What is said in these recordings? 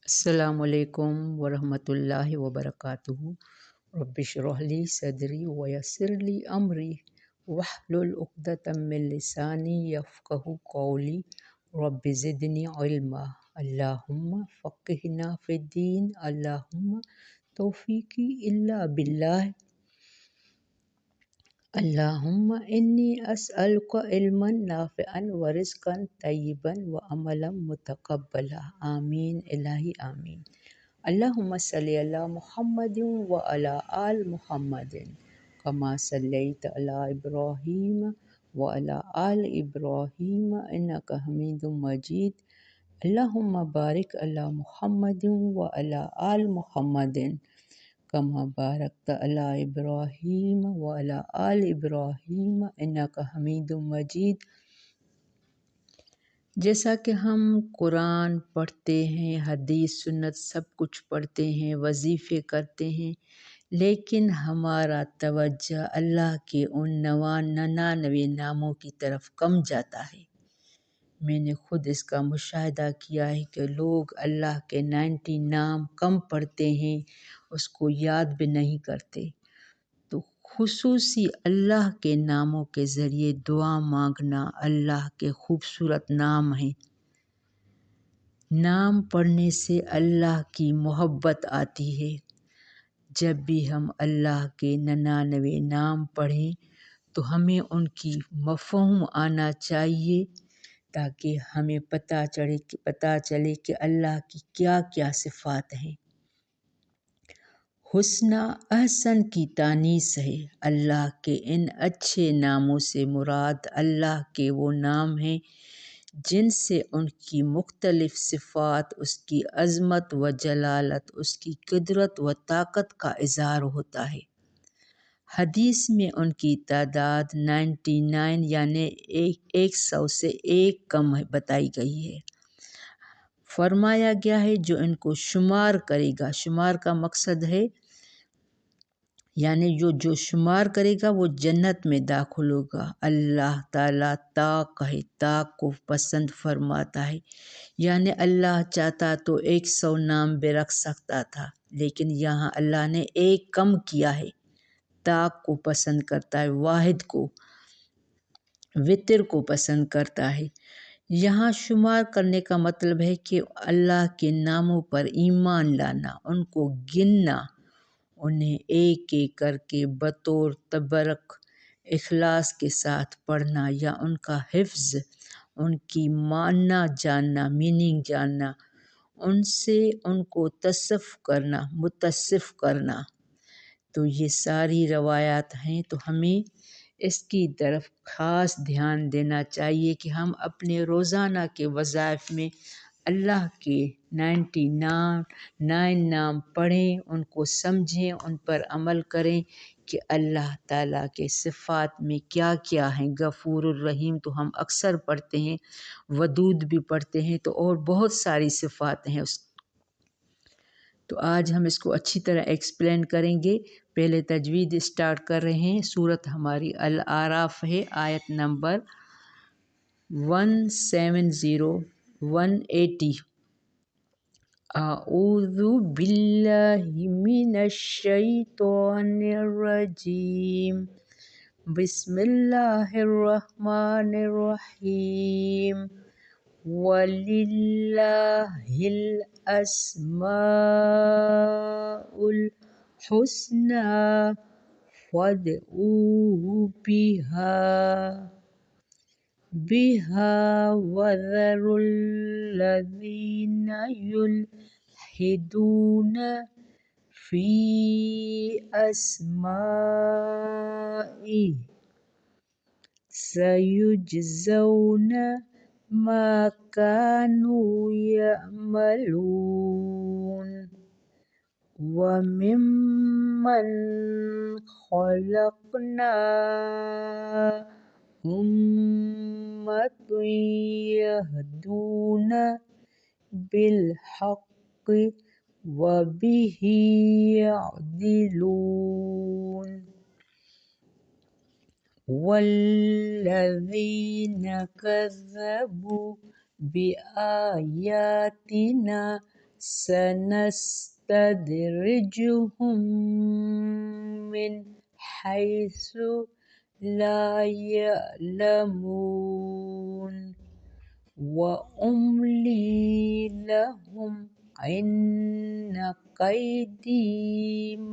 السلام علیکم ورحمۃ اللہ وبرکاتہ۔ رب اشرح لی صدری ویسر لی امری واحلل عقدۃ من لسانی یفقہوا قولی۔ رب زدنی علما، اللہم فقہنا فی الدین، اللہم توفیقی الا باللہ، اللہم انی اسألک علما نافعا ورزقا طیبا وعملا متقبلا، آمین الہی آمین۔ اللہم صلی علی محمد وعلی آل محمد کما صلیت علی ابراہیم وعلی آل ابراہیم انک حمید مجید۔ اللہم بارک علی محمد وعلی آل محمد کما بارکت علی ابراہیم وعلی آل ابراہیم انک حمید مجید۔ جیسا کہ ہم قرآن پڑھتے ہیں، حدیث سنت سب کچھ پڑھتے ہیں، وظیفے کرتے ہیں، لیکن ہمارا توجہ اللہ کے ان 99 ناموں کی طرف کم جاتا ہے۔ میں نے خود اس کا مشاہدہ کیا ہے کہ لوگ اللہ کے 90 نام کم پڑھتے ہیں، اس کو یاد بھی نہیں کرتے۔ تو خصوصی اللہ کے ناموں کے ذریعے دعا مانگنا اللہ کے خوبصورت نام ہیں۔ نام پڑھنے سے اللہ کی محبت آتی ہے۔ جب بھی ہم اللہ کے 99 نام پڑھیں تو ہمیں ان کی مفہوم آنا چاہیے، تاکہ ہمیں پتہ چلے کہ اللہ کی کیا کیا صفات ہیں۔ حسنی احسن کی تانیث ہے۔ اللہ کے ان اچھے ناموں سے مراد اللہ کے وہ نام ہیں جن سے ان کی مختلف صفات، اس کی عظمت و جلالت، اس کی قدرت و طاقت کا اظہار ہوتا ہے۔ حدیث میں ان کی تعداد 99 یعنی 100 سے ایک کم بتائی گئی ہے۔ فرمایا گیا ہے جو ان کو شمار کرے گا، شمار کا مقصد ہے یعنی جو شمار کرے گا وہ جنت میں داخل ہوگا۔ اللہ تعالیٰ طاق ہے، طاق کو پسند فرماتا ہے، یعنی اللہ چاہتا تو 100 نام بھی رکھ سکتا تھا، لیکن یہاں اللہ نے ایک کم کیا ہے۔ طاق کو پسند کرتا ہے، واحد کو، وتر کو پسند کرتا ہے۔ یہاں شمار کرنے کا مطلب ہے کہ اللہ کے ناموں پر ایمان لانا، ان کو گننا، انہیں ایک ایک کر کے بطور تبرک اخلاص کے ساتھ پڑھنا، یا ان کا حفظ، ان کی معنی جاننا، میننگ جاننا، ان سے ان کو متصف کرنا۔ تو یہ ساری روایات ہیں، تو ہمیں اس کی طرف خاص دھیان دینا چاہیے کہ ہم اپنے روزانہ کے وظائف میں اللہ کے 99 نام پڑھیں، ان کو سمجھیں، ان پر عمل کریں کہ اللہ تعالیٰ کے صفات میں کیا کیا ہیں۔ غفور الرحیم تو ہم اکثر پڑھتے ہیں، ودود بھی پڑھتے ہیں، تو اور بہت ساری صفات ہیں اس۔ تو آج ہم اس کو اچھی طرح ایکسپلین کریں گے۔ پہلے تجوید اسٹارٹ کر رہے ہیں۔ سورت ہماری الاعراف ہے، آیت نمبر 180 اعوذ باللہ من الشیطان الرجیم، بسم اللہ الرحمن الرحیم، وَلِلَّهِ الْأَسْمَاءُ الْحُسْنَىٰ فَادْعُوهُ بِهَا وَذَرُوا الَّذِينَ يُلْحِدُونَ فِي أَسْمَائِهِ سَيُجْزَوْنَ مَا كَانُوا يَعْمَلُونَ۔ وَمِمَّنْ خَلَقْنَا أُمَّةٌ يَهْدُونَ بِالْحَقِّ وَبِهِ يَعْدِلُونَ۔ وَالَّذِينَ كَذَّبُوا بِآيَاتِنَا سنستدرجهم من حيث لا يعلمون وأملي لهم إن كيدي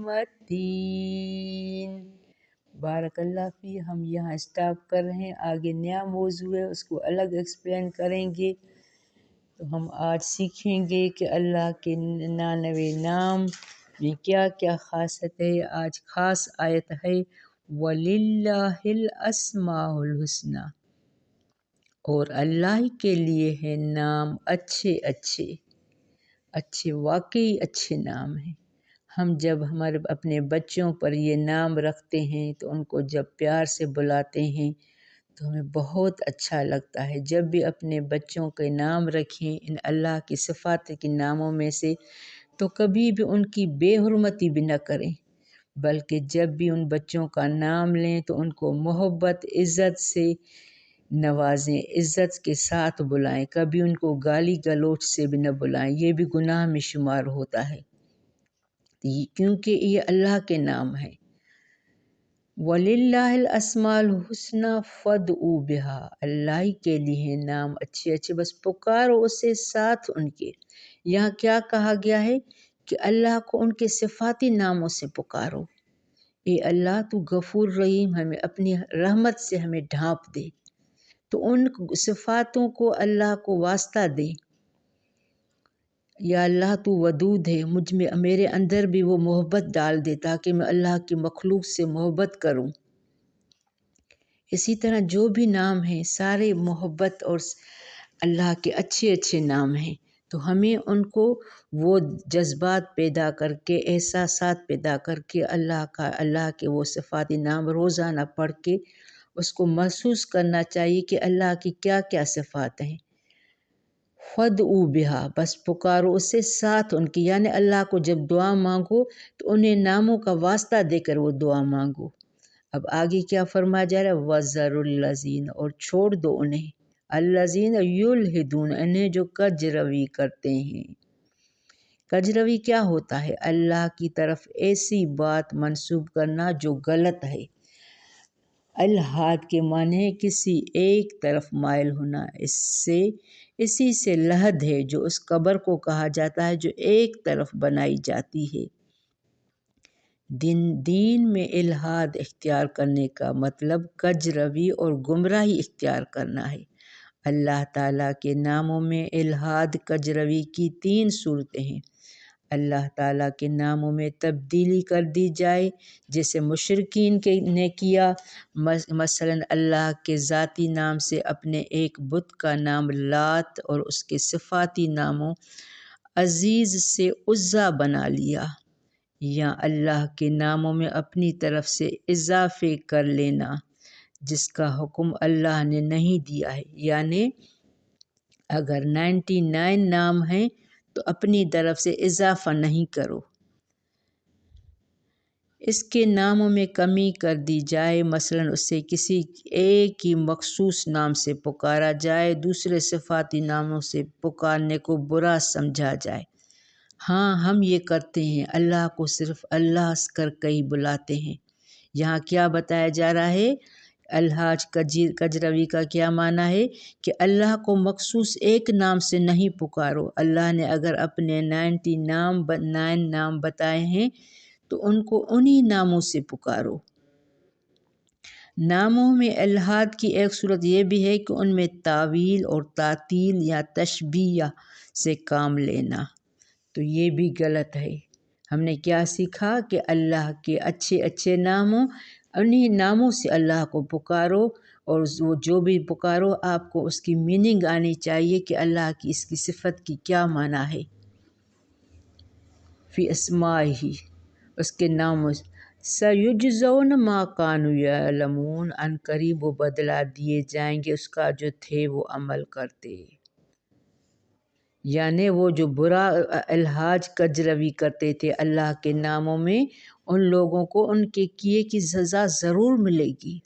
متين۔ بارک اللہ فی۔ ہم یہاں اسٹاپ کر رہے ہیں، آگے نیا موضوع ہے، اس کو الگ ایکسپلین کریں گے۔ تو ہم آج سیکھیں گے کہ اللہ کے 99 نام میں کیا کیا خاصیت ہے۔ آج خاص آیت ہے وَلِلَّهِ الْأَسْمَاءُ الْحُسْنَى، اور اللہ کے لیے ہے نام اچھے اچھے، اچھے واقعی اچھے نام ہیں۔ ہم جب ہمارے اپنے بچوں پر یہ نام رکھتے ہیں تو ان کو جب پیار سے بلاتے ہیں تو ہمیں بہت اچھا لگتا ہے۔ جب بھی اپنے بچوں کے نام رکھیں ان اللہ کی صفات کے ناموں میں سے، تو کبھی بھی ان کی بے حرمتی بھی نہ کریں، بلکہ جب بھی ان بچوں کا نام لیں تو ان کو محبت عزت سے نوازیں، عزت کے ساتھ بلائیں، کبھی ان کو گالی گلوچ سے بھی نہ بلائیں، یہ بھی گناہ میں شمار ہوتا ہے کیونکہ یہ اللہ کے نام ہیں۔ وَلِلَّهِ الْأَسْمَاءُ الْحُسْنَى فَادْعُوهُ بِهَا، اللہ کے لیے نام اچھے اچھے، بس پکارو اسے ساتھ ان کے۔ یہاں کیا کہا گیا ہے کہ اللہ کو ان کے صفاتی ناموں سے پکارو۔ اے اللہ تو غفور رحیم، ہمیں اپنی رحمت سے ہمیں ڈھانپ دے، تو ان صفاتوں کو اللہ کو واسطہ دے۔ یا اللہ تو ودود ہے، مجھ میں میرے اندر بھی وہ محبت ڈال دے تاکہ میں اللہ کی مخلوق سے محبت کروں۔ اسی طرح جو بھی نام ہیں سارے محبت اور اللہ کے اچھے اچھے نام ہیں، تو ہمیں ان کو وہ جذبات پیدا کر کے، احساسات پیدا کر کے اللہ کے وہ صفاتی نام روزانہ پڑھ کے اس کو محسوس کرنا چاہیے کہ اللہ کی کیا کیا صفات ہیں۔ فَادْعُوهُ بِهَا، بس پکارو اس سے ساتھ ان کی، یعنی اللہ کو جب دعا مانگو تو انہیں ناموں کا واسطہ دے کر وہ دعا مانگو۔ اب آگے کیا فرمایا جا رہا ہے وَذَرُوا الَّذِينَ، اور چھوڑ دو انہیں، الَّذِينَ يُلْحِدُونَ، انہیں جو کج روی کرتے ہیں۔ کج روی کیا ہوتا ہے؟ اللہ کی طرف ایسی بات منسوب کرنا جو غلط ہے۔ الحاد کے معنی ہے کسی ایک طرف مائل ہونا، اسی سے لحد ہے جو اس قبر کو کہا جاتا ہے جو ایک طرف بنائی جاتی ہے۔ دین میں الحاد اختیار کرنے کا مطلب کج روی اور گمراہی اختیار کرنا ہے۔ اللہ تعالیٰ کے ناموں میں الحاد کج روی کی 3 صورتیں ہیں۔ اللہ تعالیٰ کے ناموں میں تبدیلی کر دی جائے جیسے مشرکین نے کیا، مثلاً اللہ کے ذاتی نام سے اپنے ایک بت کا نام لات اور اس کے صفاتی ناموں عزیز سے عزا بنا لیا، یا اللہ کے ناموں میں اپنی طرف سے اضافے کر لینا جس کا حکم اللہ نے نہیں دیا ہے، یعنی اگر 99 نام ہیں تو اپنی طرف سے اضافہ نہیں کرو۔ اس کے ناموں میں کمی کر دی جائے، مثلاً اسے کسی ایک ہی مخصوص نام سے پکارا جائے، دوسرے صفاتی ناموں سے پکارنے کو برا سمجھا جائے۔ ہاں ہم یہ کرتے ہیں، اللہ کو صرف اللہ کر کے بلاتے ہیں۔ یہاں کیا بتایا جا رہا ہے؟ الحاج کجروی کا کیا معنی ہے کہ اللہ کو مخصوص ایک نام سے نہیں پکارو۔ اللہ نے اگر اپنے 99 نام بتائے ہیں تو ان کو انہی ناموں سے پکارو۔ ناموں میں الحاد کی ایک صورت یہ بھی ہے کہ ان میں تعویل اور تعطیل یا تشبیہ سے کام لینا، تو یہ بھی غلط ہے۔ ہم نے کیا سیکھا کہ اللہ کے اچھے اچھے ناموں، انہی ناموں سے اللہ کو پکارو، اور وہ جو بھی پکارو آپ کو اس کی میننگ آنی چاہیے کہ اللہ کی اس کی صفت کی کیا معنی ہے۔ فی اسمائہ، اس کے ناموں سَیُجْزَوْنَ مَا كَانُوا يَعْمَلُونَ، ان قریب وہ بدلہ دیے جائیں گے اس کا جو تھے وہ عمل کرتے۔ یعنی وہ جو برا الحاج کج روی کرتے تھے اللہ کے ناموں میں، ان لوگوں کو ان کے کیے کی سزا ضرور ملے گی،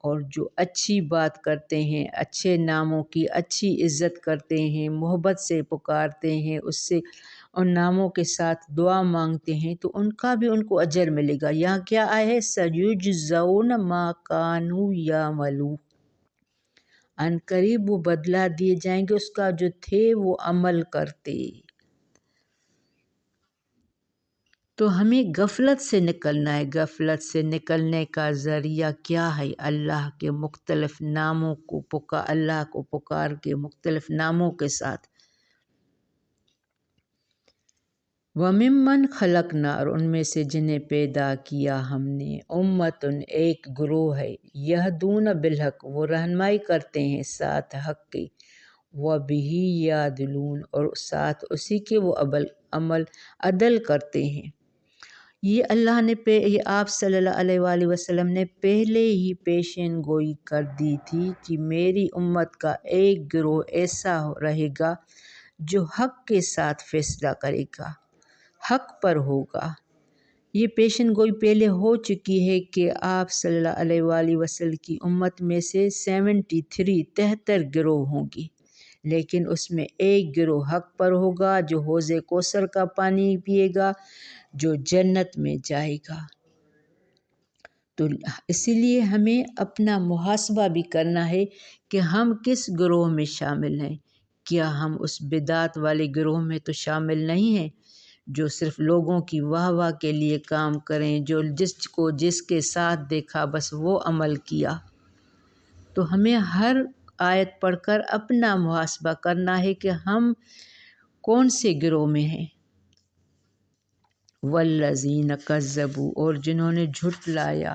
اور جو اچھی بات کرتے ہیں، اچھے ناموں کی اچھی عزت کرتے ہیں، محبت سے پکارتے ہیں، اس سے ان ناموں کے ساتھ دعا مانگتے ہیں تو ان کا بھی ان کو اجر ملے گا۔ یہاں کیا آئے ہے؟ سَيُجْزَوْنَ مَا كَانُوا يَعْمَلُونَ، ان قریب وہ بدلہ دیے جائیں گے اس کا جو تھے وہ عمل کرتے۔ تو ہمیں غفلت سے نکلنا ہے۔ غفلت سے نکلنے کا ذریعہ کیا ہے؟ اللہ کے مختلف ناموں کو اللہ کو پکار کے مختلف ناموں کے ساتھ۔ وَمِمَّنْ خَلَقْنَا، اور ان میں سے جنہیں پیدا کیا ہم نے، اُمَّةٌ، ایک گروہ ہے، یہدون بالحق، وہ رہنمائی کرتے ہیں ساتھ حق کی، وَبِهِ یعدلون، اور ساتھ اسی کے وہ عمل عدل کرتے ہیں۔ یہ اللہ نے یہ آپ صلی اللہ علیہ وآلہ وسلم نے پہلے ہی پیشین گوئی کر دی تھی کہ میری امت کا ایک گروہ ایسا رہے گا جو حق کے ساتھ فیصلہ کرے گا، حق پر ہوگا۔ یہ پیشین گوئی پہلے ہو چکی ہے کہ آپ صلی اللہ علیہ وآلہ وسلم کی امت میں سے 73 گروہ ہوں گی، لیکن اس میں ایک گروہ حق پر ہوگا جو حوض کوثر کا پانی پیے گا، جو جنت میں جائے گا۔ تو اسی لیے ہمیں اپنا محاسبہ بھی کرنا ہے کہ ہم کس گروہ میں شامل ہیں۔ کیا ہم اس بدعت والے گروہ میں تو شامل نہیں ہیں جو صرف لوگوں کی واہ واہ کے لیے کام کریں، جو جس کے ساتھ دیکھا بس وہ عمل کیا؟ تو ہمیں ہر آیت پڑھ کر اپنا محاسبہ کرنا ہے کہ ہم کون سے گروہ میں ہیں۔ والذین کذبوا، اور جنہوں نے جھٹلایا،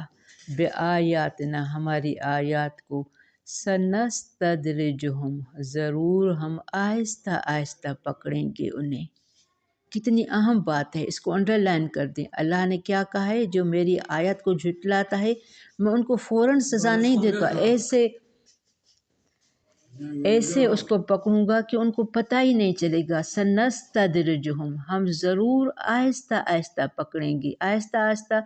بآیاتنا، ہماری آیات کو، سنستدرجہم، ضرور ہم آہستہ آہستہ پکڑیں گے انہیں۔ کتنی اہم بات ہے، اس کو انڈر لائن کر دیں۔ اللہ نے کیا کہا ہے؟ جو میری آیت کو جھٹلاتا ہے میں ان کو فوراً سزا نہیں دیتا، ایسے اس کو پکڑوں گا کہ ان کو پتہ ہی نہیں چلے گا۔ سنستدرجہم، ہم ضرور آہستہ آہستہ پکڑیں گے۔ آہستہ آہستہ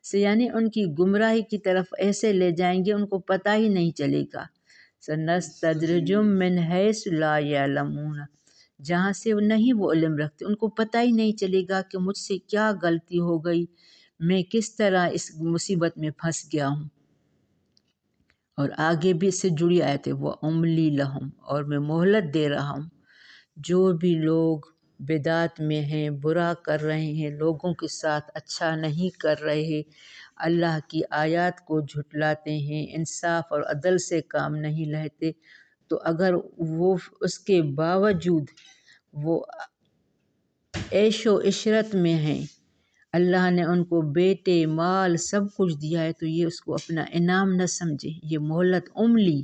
سے یعنی ان کی گمراہی کی طرف ایسے لے جائیں گے ان کو پتہ ہی نہیں چلے گا۔ سنستدرجہم من حیث لا یعلمون، جہاں سے نہیں وہ علم رکھتے، ان کو پتہ ہی نہیں چلے گا کہ مجھ سے کیا غلطی ہو گئی، میں کس طرح اس مصیبت میں پھنس گیا ہوں۔ اور آگے بھی اس سے جڑی آیت ہے، وَأُمْلِي لَهُمْ، اور میں مہلت دے رہا ہوں۔ جو بھی لوگ بدعت میں ہیں، برا کر رہے ہیں، لوگوں کے ساتھ اچھا نہیں کر رہے، اللہ کی آیات کو جھٹلاتے ہیں، انصاف اور عدل سے کام نہیں لیتے، تو اگر وہ اس کے باوجود وہ عیش و عشرت میں ہیں، اللہ نے ان کو بیٹے مال سب کچھ دیا ہے، تو یہ اس کو اپنا انعام نہ سمجھے۔ یہ مہلت املی،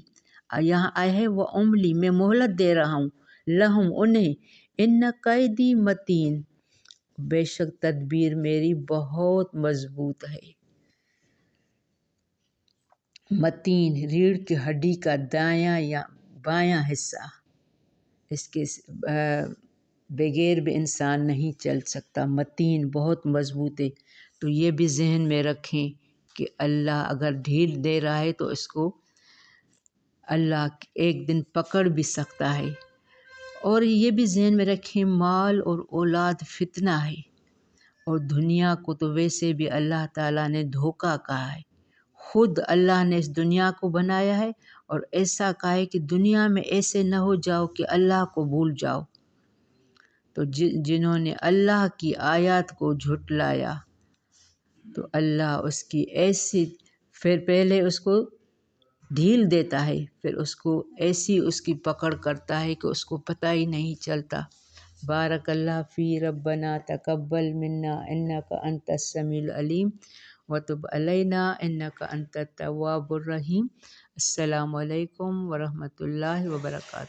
یہاں آئے ہے وہ املی، میں مہلت دے رہا ہوں، لہم انہیں، ان قیدی متین، بے شک تدبیر میری بہت مضبوط ہے۔ متین، ریڑھ کی ہڈی کا دایاں یا بایاں حصہ، اس کے بغیر بھی انسان نہیں چل سکتا، متین، بہت مضبوط ہے۔ تو یہ بھی ذہن میں رکھیں کہ اللہ اگر ڈھیل دے رہا ہے تو اس کو اللہ ایک دن پکڑ بھی سکتا ہے۔ اور یہ بھی ذہن میں رکھیں مال اور اولاد فتنہ ہے، اور دنیا کو تو ویسے بھی اللہ تعالیٰ نے دھوکہ کہا ہے۔ خود اللہ نے اس دنیا کو بنایا ہے اور ایسا کہا ہے کہ دنیا میں ایسے نہ ہو جاؤ کہ اللہ کو بھول جاؤ۔ تو جنہوں نے اللہ کی آیات کو جھٹلایا تو اللہ اس کی ایسی پھر پہلے اس کو ڈھیل دیتا ہے، پھر اس کو ایسی اس کی پکڑ کرتا ہے کہ اس کو پتہ ہی نہیں چلتا۔ بارک اللہ فی ربنا تقبل منا انک انت السمیع العلیم وتب علینا انک انت التواب الرحیم۔ السلام علیکم ورحمۃ اللہ وبرکاتہ۔